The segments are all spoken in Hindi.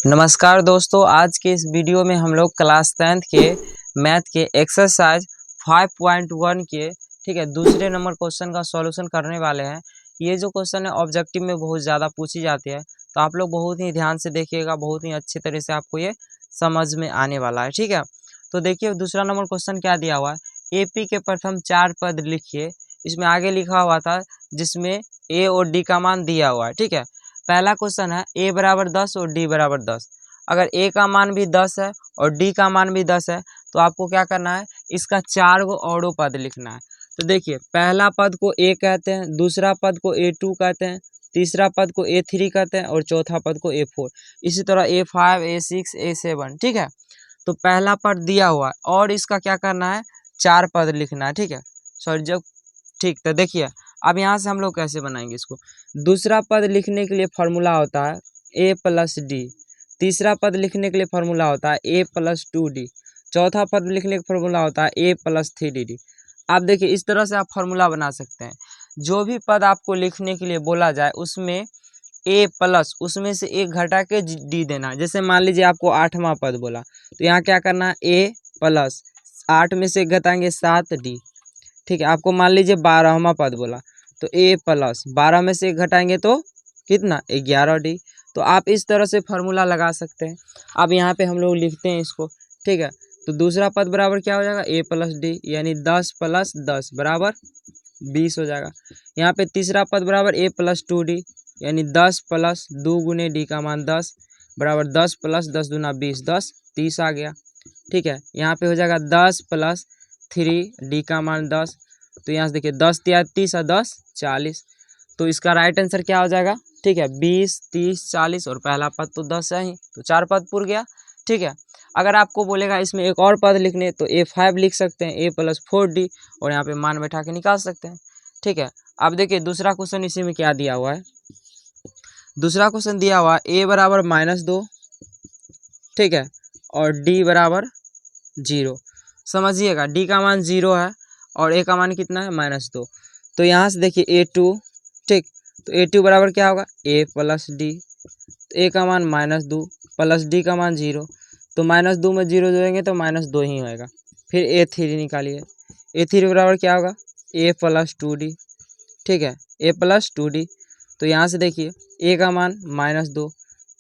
नमस्कार दोस्तों, आज के इस वीडियो में हम लोग क्लास 10th के मैथ के एक्सरसाइज 5.1 के दूसरे नंबर क्वेश्चन का सॉल्यूशन करने वाले हैं। ये जो क्वेश्चन है ऑब्जेक्टिव में बहुत ज़्यादा पूछी जाती है, तो आप लोग बहुत ही ध्यान से देखिएगा, बहुत ही अच्छी तरह से आपको ये समझ में आने वाला है। ठीक है, तो देखिए दूसरा नंबर क्वेश्चन क्या दिया हुआ है। AP के प्रथम 4 पद लिखिए। इसमें आगे लिखा हुआ था जिसमें A और D का मान दिया हुआ है। ठीक है, पहला क्वेश्चन है A बराबर 10 और D बराबर 10। अगर A का मान भी 10 है और D का मान भी 10 है तो आपको क्या करना है, इसका 4 गो औरों पद लिखना है। तो देखिए पहला पद को A कहते हैं, दूसरा पद को A2 कहते हैं, तीसरा पद को A3 कहते हैं और चौथा पद को A4। इसी तरह A5, A6, A7। ठीक है, तो पहला पद दिया हुआ है और इसका क्या करना है, 4 पद लिखना है। ठीक है, सॉरी जब ठीक, तो देखिए अब यहाँ से हम लोग कैसे बनाएंगे इसको। दूसरा पद लिखने के लिए फॉर्मूला होता है A प्लस D। तीसरा पद लिखने के लिए फॉर्मूला होता है A प्लस 2D। चौथा पद लिखने का फॉर्मूला होता है A प्लस 3D। आप देखिए इस तरह से आप फॉर्मूला बना सकते हैं। जो भी पद आपको लिखने के लिए बोला जाए उसमें A प्लस उसमें से एक घटा के D देना। जैसे मान लीजिए आपको 8वां पद बोला, तो यहाँ क्या करना है, A प्लस 8 में से एक घटाएंगे 7D। ठीक है, आपको मान लीजिए 12वां पद बोला, तो A प्लस 12 में से एक घटाएंगे तो कितना, 11D। तो आप इस तरह से फार्मूला लगा सकते हैं। अब यहाँ पे हम लोग लिखते हैं इसको। ठीक है, तो दूसरा पद बराबर क्या हो जाएगा, A प्लस D, यानी 10 प्लस 10 बराबर 20 हो जाएगा। यहाँ पे तीसरा पद बराबर A प्लस 2D, यानी 10 प्लस 2 गुने D का मान 10 बराबर 10 प्लस 10 दूना 20, 10 30 आ गया। ठीक है, यहाँ पे हो जाएगा 10 प्लस 3D का मान 10। तो यहाँ से देखिए 10 तिया 30 और 10 40। तो इसका राइट आंसर क्या हो जाएगा, ठीक है 20, 30, 40 और पहला पद तो 10 है ही, तो 4 पद पूर गया। ठीक है, अगर आपको बोलेगा इसमें एक और पद लिखने तो A5 लिख सकते हैं, A प्लस 4D, और यहाँ पे मान बैठा के निकाल सकते हैं। ठीक है, अब देखिए दूसरा क्वेश्चन इसी में क्या दिया हुआ है। दूसरा क्वेश्चन दिया हुआ A बराबर -2, ठीक है, और D बराबर 0। समझिएगा D का मान 0 है और A का मान कितना है, -2। तो यहाँ से देखिए A2, ठीक, तो A2 बराबर क्या होगा, A प्लस D। तो A का मान -2 प्लस D का मान 0, तो -2 में 0 जोड़ेंगे तो -2 ही होएगा। फिर A3 निकालिए, A3 बराबर क्या होगा, A प्लस 2D। ठीक है, A प्लस 2D। तो यहाँ से देखिए A का मान -2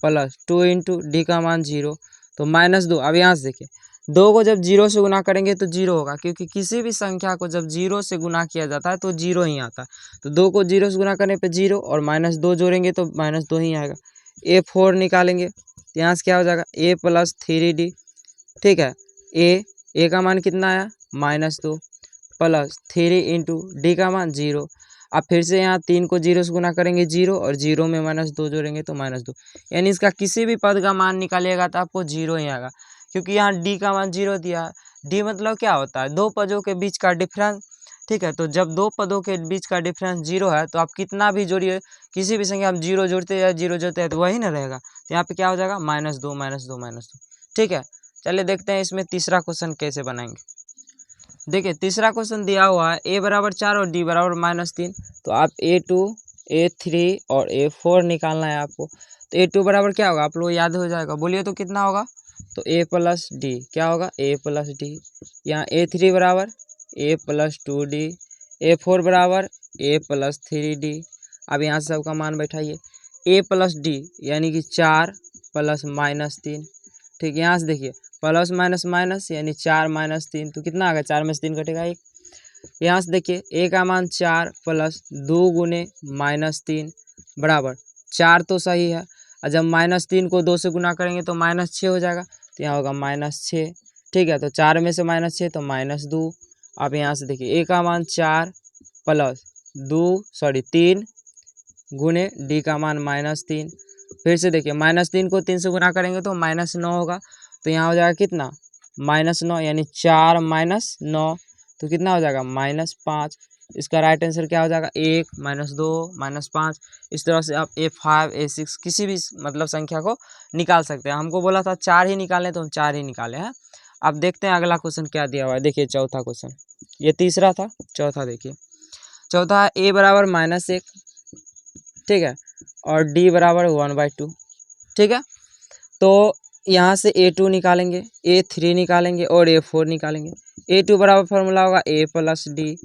प्लस 2 इंटू D का मान 0, तो -2। अब यहाँ से देखिए 2 को जब 0 से गुना करेंगे तो 0 होगा, क्योंकि किसी भी संख्या को जब 0 से गुना किया जाता है तो 0 ही आता है। तो 2 को 0 से गुना करने पे 0 और -2 जोड़ेंगे तो -2 ही आएगा। A4 निकालेंगे तो यहाँ से क्या हो जाएगा, A प्लस 3D। ठीक है, A का मान कितना आया, -2 प्लस 3 इंटू D का मान 0। अब फिर से यहाँ 3 को 0 से गुना करेंगे 0 और 0 में -2 जोड़ेंगे तो -2, यानी इसका किसी भी पद का मान निकालिएगा तो आपको 0 ही आएगा, क्योंकि यहाँ D का मान 0 दिया है। D मतलब क्या होता है, दो पदों के बीच का डिफरेंस। ठीक है, तो जब दो पदों के बीच का डिफरेंस 0 है तो आप कितना भी जोड़िए, किसी भी संख्या हम 0 जोड़ते हैं 0 जोड़ते हैं तो वही ना रहेगा। तो यहाँ पे क्या हो जाएगा, -2 -2 -2। ठीक है, चलिए देखते हैं इसमें तीसरा क्वेश्चन कैसे बनाएंगे। देखिए तीसरा क्वेश्चन दिया हुआ है A बराबर 4 और D बराबर -3। तो आप A2, A3 और A4 निकालना है आपको। तो A2 बराबर क्या होगा, आप लोग याद हो जाएगा, बोलिए तो कितना होगा, तो A प्लस D क्या होगा, A प्लस D। यहाँ A3 बराबर A प्लस 2D, A4 बराबर A प्लस 3D। अब यहाँ से सबका मान बैठाइए, A प्लस D यानी कि 4 प्लस -3। ठीक, यहाँ से देखिए प्लस माइनस माइनस यानी 4 -3, तो कितना आ गया, 4 में से 3 कटेगा 1। यहाँ से देखिए A का मान 4 प्लस 2 गुने -3 बराबर 4, तो सही है। और जब -3 को 2 से गुना करेंगे तो -6 हो जाएगा, तो यहाँ होगा -6। ठीक है, तो 4 में से -6 तो -2। अब यहाँ से देखिए A का मान 4 प्लस 3 गुने D का मान -3। फिर से देखिए -3 को 3 से गुना करेंगे तो -9 होगा, तो यहाँ हो जाएगा कितना, -9, यानी 4 - 9, तो कितना हो जाएगा, -5। इसका राइट आंसर क्या हो जाएगा, 1 -2 -5। इस तरह से आप A5 A6 किसी भी मतलब संख्या को निकाल सकते हैं। हमको बोला था 4 ही निकालें तो हम 4 ही निकाले हैं। अब देखते हैं अगला क्वेश्चन क्या दिया हुआ है। देखिए चौथा क्वेश्चन, ये तीसरा था, चौथा देखिए। चौथा है A बराबर -1, ठीक है, और D बराबर 1/2। ठीक है, तो यहाँ से A2 निकालेंगे, A3 निकालेंगे और A4 निकालेंगे। A2 बराबर फॉर्मूला होगा A प्लस डी,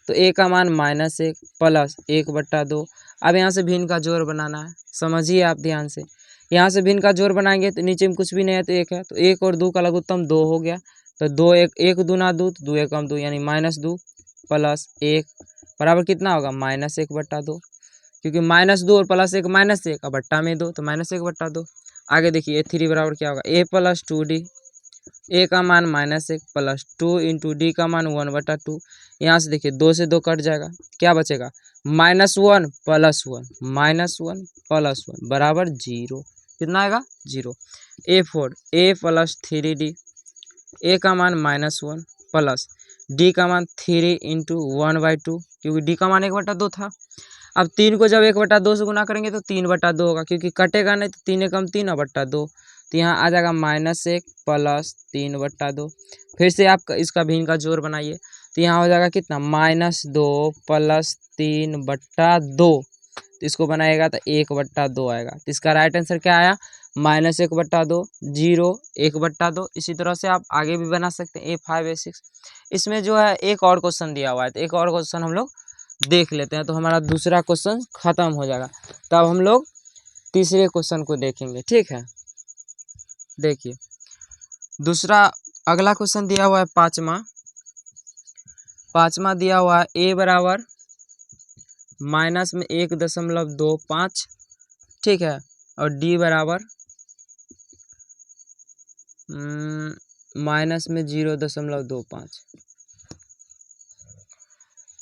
तो A का मान -1 प्लस 1/2। अब यहाँ से भिन्न का जोड़ बनाना है, समझिए आप ध्यान से। यहाँ से भिन्न का जोड़ बनाएंगे तो नीचे में कुछ भी नहीं है तो 1 है, तो 1 और 2 का लघुत्तम 2 हो गया, तो 2 1 दूना 2, तो 2 एकम 2 यानी -2 प्लस 1 बराबर कितना होगा -1/2, क्योंकि -2 और +1 -1 और बट्टा में 2, तो -1/2। आगे देखिए A3 बराबर क्या होगा A प्लस 2D, A का मान -1 प्लस 2 इंटू डी का मान 1/2। यहाँ से देखिए 2 से 2 कट जाएगा, क्या बचेगा -1 प्लस 1 -1 प्लस 1 बराबर 0। कितना आएगा 0। A4 A plus 3D, A का मान -1 प्लस D का मान 3 इंटू 1/2, क्योंकि D का मान 1/2 था। अब 3 को जब 1/2 से गुना करेंगे तो 3/2 होगा, क्योंकि कटेगा नहीं, तो 3 एकम 3/2, तो यहाँ आ जाएगा -1 प्लस 3/2। फिर से आप इसका भिन्न का जोड़ बनाइए, तो यहाँ हो जाएगा कितना -2 प्लस 3/2, तो इसको बनाएगा तो 1/2 आएगा। तो इसका राइट आंसर क्या आया -1/2, 0 1/2। इसी तरह से आप आगे भी बना सकते हैं A5 A6। इसमें जो है एक और क्वेश्चन दिया हुआ है, तो एक और क्वेश्चन हम लोग देख लेते हैं, तो हमारा दूसरा क्वेश्चन खत्म हो जाएगा, तब हम लोग तीसरे क्वेश्चन को देखेंगे। ठीक है, देखिए दूसरा अगला क्वेश्चन दिया हुआ है पाँचवा दिया हुआ है A बराबर -1.25, ठीक है, और D बराबर -0.25।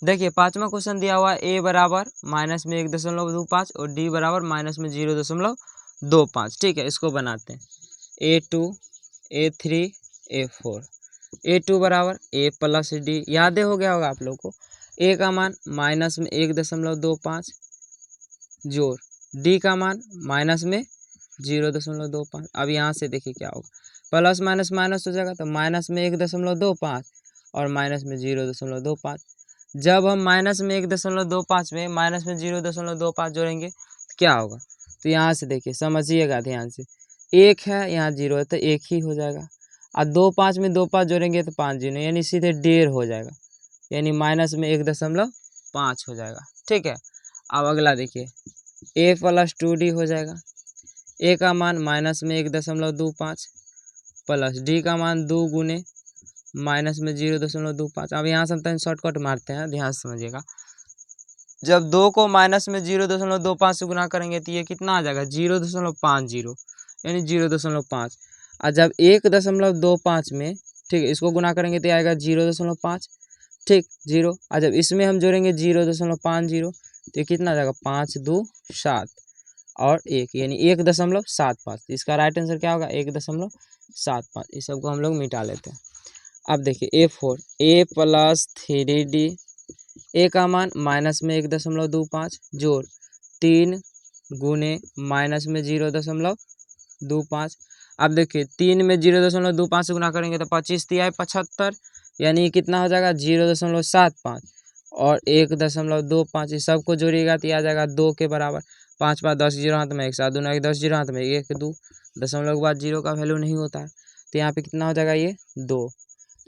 देखिए पाँचवा क्वेश्चन दिया हुआ है A बराबर -1.25 और D बराबर -0.25। ठीक है, इसको बनाते हैं A2 A3 A4। A2 बराबर A प्लस डी, याद हो गया होगा आप लोग को। A का मान -1.25 जोड़ D का मान -0.25। अब यहाँ से देखिए क्या होगा, प्लस माइनस माइनस हो जाएगा, तो -1.25 और -0.25। जब हम -1.25 में -0.25 जोड़ेंगे तो क्या होगा, तो यहाँ से देखिए समझिएगा ध्यान से, 1 है यहाँ 0 है तो 1 ही हो जाएगा, और 2 5 में 2 5 जोड़ेंगे तो 5 0 यानी सीधे 1.5 हो जाएगा, यानी -1.5 हो जाएगा। ठीक है, अब अगला देखिए A प्लस 2D हो जाएगा। A का मान -1.25 प्लस D का मान 2 गुने -0.25। अब यहाँ से हम शॉर्टकट मारते हैं, ध्यान से समझिएगा। जब 2 को -0.25 से गुना करेंगे तो ये कितना आ जाएगा 0.50 यानी 0.5। और जब 1.25 में, ठीक है, इसको गुना करेंगे तो आएगा 0.5, ठीक 0। और जब इसमें हम जोड़ेंगे 0.50 तो ये कितना आ जाएगा 5 2 7 और 1 यानी 1.75। तो इसका राइट आंसर क्या होगा 1.75। इस सबको हम लोग मिटा लेते हैं। अब देखिए A4 A plus 3D, A का मान -1.25 जोड़ 3 गुने -0.25। अब देखिए 3 में 0.25 से गुना करेंगे तो 25 3 75, यानी कितना हो जाएगा 0.75 और 1.25। इस सबको जोड़िएगा तो आ जाएगा 2 के बराबर। 5 5 10 जीरो हाथ में 1 7 2 9 10 जीरो हाथ में 1 2 दशमलव के बाद 0 का वैल्यू नहीं होता है, तो यहाँ पे कितना हो जाएगा ये 2।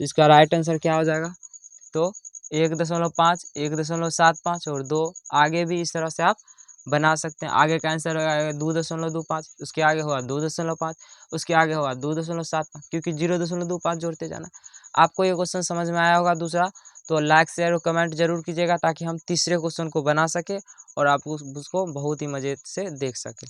तो इसका राइट आंसर क्या हो जाएगा, तो 1.5 1.75 और 2। आगे भी इस तरह से आप बना सकते हैं। आगे का आंसर होगा 2.25, उसके आगे होगा 2.5, उसके आगे होगा 2.75, क्योंकि 0.25 जोड़ते जाना। आपको ये क्वेश्चन समझ में आया होगा दूसरा, तो लाइक शेयर और कमेंट जरूर कीजिएगा ताकि हम तीसरे क्वेश्चन को बना सके और आप उसको बहुत ही मज़े से देख सकें।